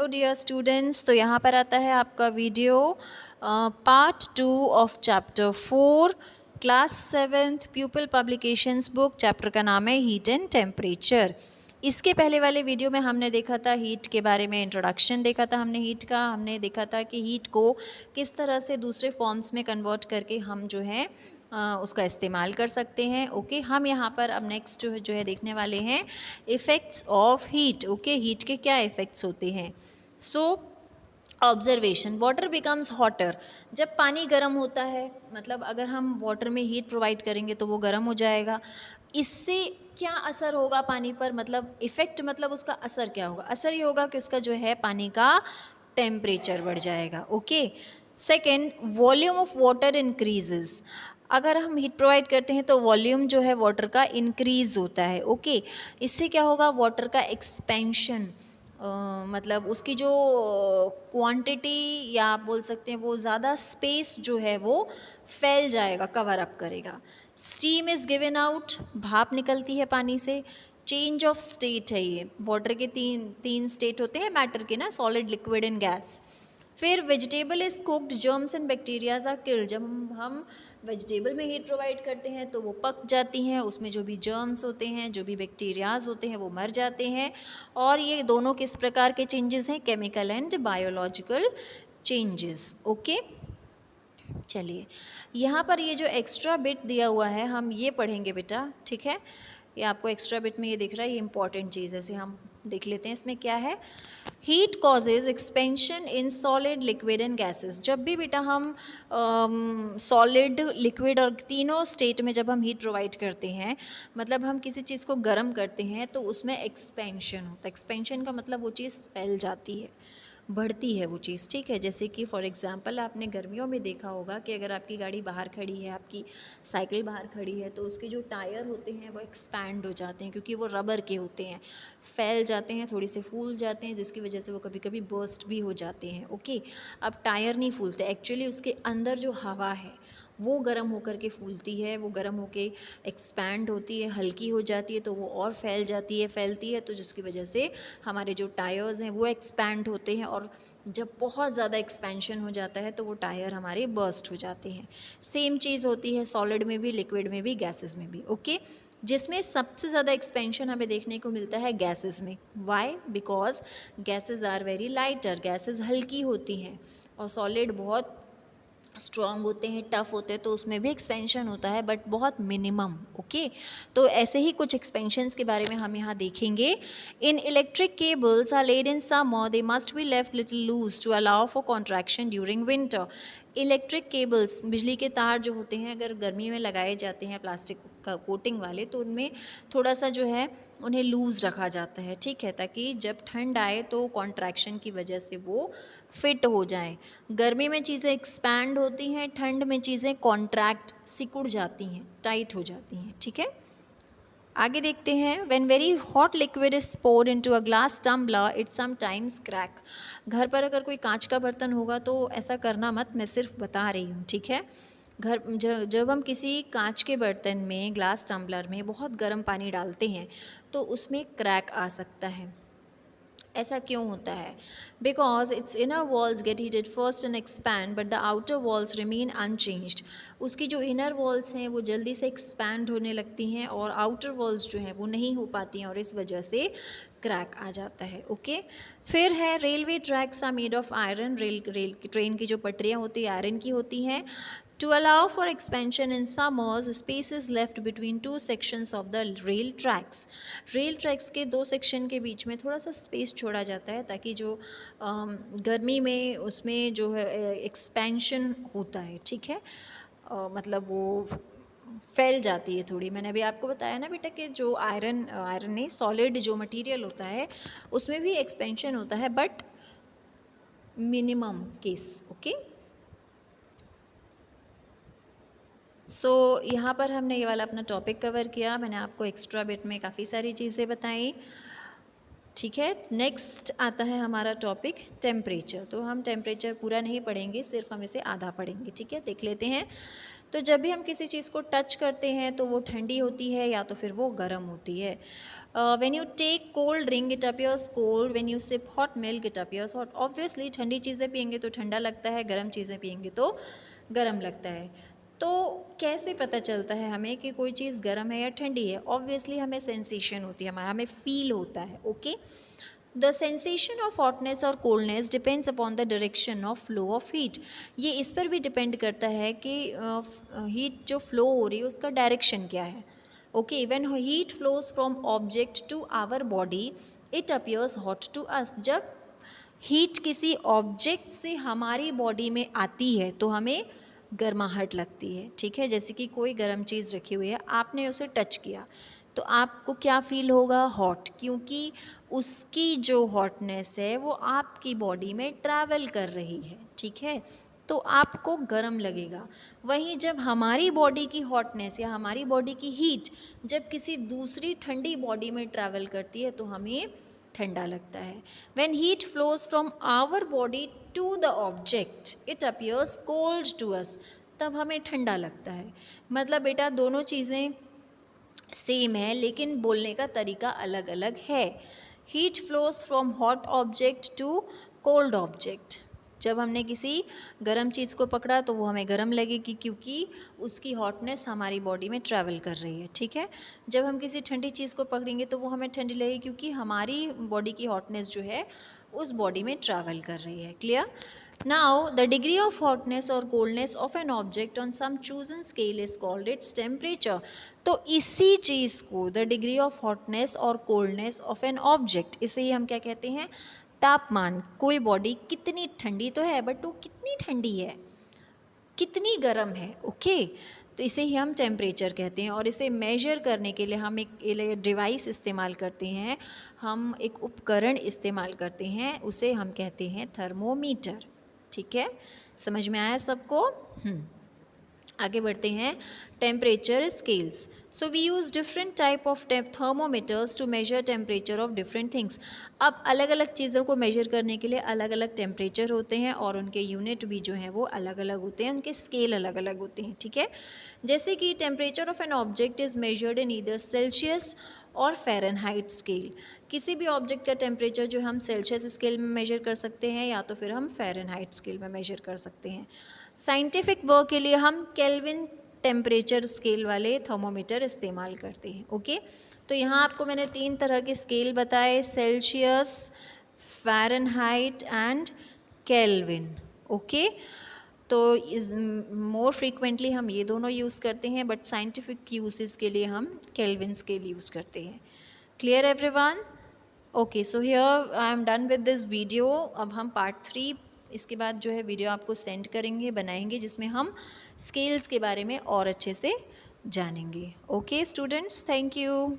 Hello dear students, तो यहाँ पर आता है आपका video part 2 of chapter 4 class 7th pupil publications book. Chapter का नाम है हीट एंड टेम्परेचर। इसके पहले वाले वीडियो में हमने देखा था हीट के बारे में, इंट्रोडक्शन देखा था हमने हीट का। हमने देखा था कि हीट को किस तरह से दूसरे फॉर्म्स में कन्वर्ट करके हम जो है उसका इस्तेमाल कर सकते हैं। ओके, हम यहाँ पर अब नेक्स्ट जो है देखने वाले हैं effects of heat. Okay, heat के क्या इफ़ेक्ट्स होते हैं। सो ऑब्जर्वेशन, वाटर बिकम्स हॉटर। जब पानी गर्म होता है, मतलब अगर हम वाटर में हीट प्रोवाइड करेंगे तो वो गर्म हो जाएगा। इससे क्या असर होगा पानी पर, मतलब इफ़ेक्ट, मतलब उसका असर क्या होगा। असर ये होगा कि उसका जो है पानी का टेम्परेचर बढ़ जाएगा। Okay, second, volume of water increases. अगर हम हीट प्रोवाइड करते हैं तो वॉल्यूम जो है वाटर का इंक्रीज़ होता है। ओके, इससे क्या होगा, वाटर का एक्सपेंशन, मतलब उसकी जो क्वांटिटी या आप बोल सकते हैं वो ज़्यादा स्पेस जो है वो फैल जाएगा, कवर अप करेगा। स्टीम इज़ गिवन आउट, भाप निकलती है पानी से। चेंज ऑफ स्टेट है ये, वाटर के तीन स्टेट होते हैं मैटर के ना, सॉलिड, लिक्विड एंड गैस। फिर vegetable is cooked, germs and bacterias are killed. जब हम वेजिटेबल में हीट प्रोवाइड करते हैं तो वो पक जाती हैं, उसमें जो भी जर्म्स होते हैं, जो भी बैक्टीरियाज होते हैं वो मर जाते हैं। और ये दोनों किस प्रकार के चेंजेस हैं, chemical and biological changes. Okay, चलिए यहाँ पर ये जो एक्स्ट्रा बिट दिया हुआ है हम ये पढ़ेंगे बेटा, ठीक है। ये आपको एक्स्ट्रा बिट में ये दिख रहा है, ये इंपॉर्टेंट चीज़ है, इसे हम देख लेते हैं। इसमें क्या है, heat causes expansion in solid, liquid and gases. जब भी बेटा हम सॉलिड, लिक्विड और तीनों स्टेट में जब हम हीट प्रोवाइड करते हैं, मतलब हम किसी चीज़ को गर्म करते हैं तो उसमें एक्सपेंशन होता है। एक्सपेंशन का मतलब वो चीज़ फैल जाती है, बढ़ती है वो चीज़, ठीक है। जैसे कि फॉर एग्जांपल आपने गर्मियों में देखा होगा कि अगर आपकी गाड़ी बाहर खड़ी है, आपकी साइकिल बाहर खड़ी है, तो उसके जो टायर होते हैं वो एक्सपैंड हो जाते हैं, क्योंकि वो रबर के होते हैं, फैल जाते हैं, थोड़ी से फूल जाते हैं, जिसकी वजह से वो कभी कभी बर्स्ट भी हो जाते हैं। ओके, अब टायर नहीं फूलते, एक्चुअली उसके अंदर जो हवा है वो गर्म होकर के फूलती है, वो गर्म होके एक्सपैंड होती है, हल्की हो जाती है, तो वो और फैल जाती है, फैलती है, तो जिसकी वजह से हमारे जो टायर्स हैं वो एक्सपैंड होते हैं। और जब बहुत ज़्यादा एक्सपेंशन हो जाता है तो वो टायर हमारे बर्स्ट हो जाते हैं। सेम चीज़ होती है सॉलिड में भी, लिक्विड में भी, गैसेस में भी। ओके, जिसमें सबसे ज़्यादा एक्सपेंशन हमें देखने को मिलता है गैसेस में। Why, because gases are very lighter, gases हल्की होती हैं, और सॉलिड बहुत स्ट्रॉन्ग होते हैं, टफ होते हैं, तो उसमें भी एक्सपेंशन होता है बट बहुत मिनिमम। ओके, तो ऐसे ही कुछ एक्सपेंशंस के बारे में हम यहाँ देखेंगे। In electric cables are laid in summer, they must be left little loose to allow for contraction during winter. Electric cables, बिजली के तार जो होते हैं, अगर गर्मी में लगाए जाते हैं प्लास्टिक का कोटिंग वाले, तो उनमें थोड़ा सा जो है उन्हें लूज़ रखा जाता है, ठीक है, ताकि जब ठंड आए तो कॉन्ट्रैक्शन की वजह से वो फिट हो जाए। गर्मी में चीज़ें एक्सपैंड होती हैं, ठंड में चीज़ें कॉन्ट्रैक्ट, सिकुड़ जाती हैं, टाइट हो जाती हैं, ठीक है। आगे देखते हैं, when very hot liquid is poured into a glass tumbler it sometimes crack. घर पर अगर कोई कांच का बर्तन होगा तो ऐसा करना मत, मैं सिर्फ बता रही हूँ, ठीक है। जब हम किसी कांच के बर्तन में, ग्लास टम्बलर में बहुत गर्म पानी डालते हैं तो उसमें क्रैक आ सकता है। ऐसा क्यों होता है, because it's inner walls gate heated first and expand but the outer walls remain unchanged. उसकी जो इनर वॉल्स हैं वो जल्दी से एक्सपैंड होने लगती हैं और आउटर वॉल्स जो हैं वो नहीं हो पाती हैं, और इस वजह से क्रैक आ जाता है। ओके, फिर है railway tracks are made of iron. Rail train की जो पटरियाँ होती हैं आयरन की होती हैं। To allow for expansion in summers, space is left between two sections of the rail tracks. Rail tracks के दो सेक्शन के बीच में थोड़ा सा स्पेस छोड़ा जाता है, ताकि जो गर्मी में उसमें जो है एक्सपेंशन होता है, ठीक है, मतलब वो फैल जाती है थोड़ी। मैंने अभी आपको बताया ना बेटा कि जो आयरन नहीं, सॉलिड जो मटेरियल होता है उसमें भी एक्सपेंशन होता है, बट मिनिमम केस। ओके, सो यहाँ पर हमने ये वाला अपना टॉपिक कवर किया। मैंने आपको एक्स्ट्रा बिट में काफ़ी सारी चीज़ें बताई, ठीक है। नेक्स्ट आता है हमारा टॉपिक टेम्परेचर। तो हम टेम्परेचर पूरा नहीं पढ़ेंगे, सिर्फ हम इसे आधा पढ़ेंगे, ठीक है। देख लेते हैं, तो जब भी हम किसी चीज़ को टच करते हैं तो वो ठंडी होती है या तो फिर वो गर्म होती है। When you take cold drink it appears cold, when you sip hot milk it appears hot. Obviously ठंडी चीज़ें पियेंगे तो ठंडा लगता है, गर्म चीज़ें पियेंगे तो गर्म लगता है। तो कैसे पता चलता है हमें कि कोई चीज़ गर्म है या ठंडी है? ऑब्वियसली हमें सेंसेशन होती है, हमारा हमें फील होता है। Okay, the sensation of hotness और coldness depends upon the direction of flow of heat. ये इस पर भी डिपेंड करता है कि हीट जो फ्लो हो रही है उसका डायरेक्शन क्या है। Okay, when heat flows from object to our body it appears hot to us. जब हीट किसी ऑब्जेक्ट से हमारी बॉडी में आती है तो हमें गर्माहट लगती है। ठीक है, जैसे कि कोई गर्म चीज़ रखी हुई है, आपने उसे टच किया तो आपको क्या फील होगा? हॉट, क्योंकि उसकी जो हॉटनेस है वो आपकी बॉडी में ट्रैवल कर रही है। ठीक है, तो आपको गर्म लगेगा। वहीं जब हमारी बॉडी की हॉटनेस या हमारी बॉडी की हीट जब किसी दूसरी ठंडी बॉडी में ट्रैवल करती है तो हमें ठंडा लगता है। When heat flows from our body to the object, it appears cold to us. तब हमें ठंडा लगता है। मतलब बेटा दोनों चीज़ें सेम है लेकिन बोलने का तरीका अलग अलग है। Heat flows from hot object to cold object. जब हमने किसी गर्म चीज़ को पकड़ा तो वो हमें गर्म लगेगी क्योंकि उसकी हॉटनेस हमारी बॉडी में ट्रैवल कर रही है। ठीक है, जब हम किसी ठंडी चीज़ को पकड़ेंगे तो वो हमें ठंडी लगेगी क्योंकि हमारी बॉडी की हॉटनेस जो है उस बॉडी में ट्रैवल कर रही है। Clear? Now, the degree of hotness or coldness of an object on some chosen scale is called its temperature. तो इसी चीज़ को the degree of hotness और coldness of an object, इसे ही हम क्या कहते हैं? तापमान। कोई बॉडी कितनी ठंडी तो है बट वो कितनी ठंडी है, कितनी गर्म है। ओके, तो इसे ही हम टेम्परेचर कहते हैं और इसे मेजर करने के लिए हम एक डिवाइस इस्तेमाल करते हैं, हम एक उपकरण इस्तेमाल करते हैं, उसे हम कहते हैं थर्मोमीटर। ठीक है, समझ में आया सबको? आगे बढ़ते हैं। Temperature scales. So we use different type of thermometers to measure temperature of different things. अब अलग अलग चीज़ों को मेजर करने के लिए अलग अलग टेम्परेचर होते हैं और उनके यूनिट भी जो हैं वो अलग अलग होते हैं, उनके स्केल अलग अलग होते हैं। ठीक है, जैसे कि temperature of an object is measured in either Celsius और फ़ारेनहाइट स्केल। किसी भी ऑब्जेक्ट का टेम्परेचर जो हम सेल्सियस स्केल में मेजर कर सकते हैं या तो फिर हम फ़ारेनहाइट स्केल में मेजर कर सकते हैं। साइंटिफिक वर्क के लिए हम केल्विन टेम्परेचर स्केल वाले थर्मोमीटर इस्तेमाल करते हैं। ओके, तो यहाँ आपको मैंने 3 तरह के स्केल बताए, Celsius, Fahrenheit and kelvin. Okay, तो इस मोर फ्रीक्वेंटली हम ये दोनों यूज़ करते हैं बट साइंटिफिक यूजेस के लिए हम केल्विन स्केल यूज़ करते हैं। Clear everyone? Okay, so here I am done with this video. अब हम पार्ट 3 इसके बाद जो है वीडियो आपको सेंड करेंगे, बनाएंगे, जिसमें हम स्केल्स के बारे में और अच्छे से जानेंगे। Okay students, thank you.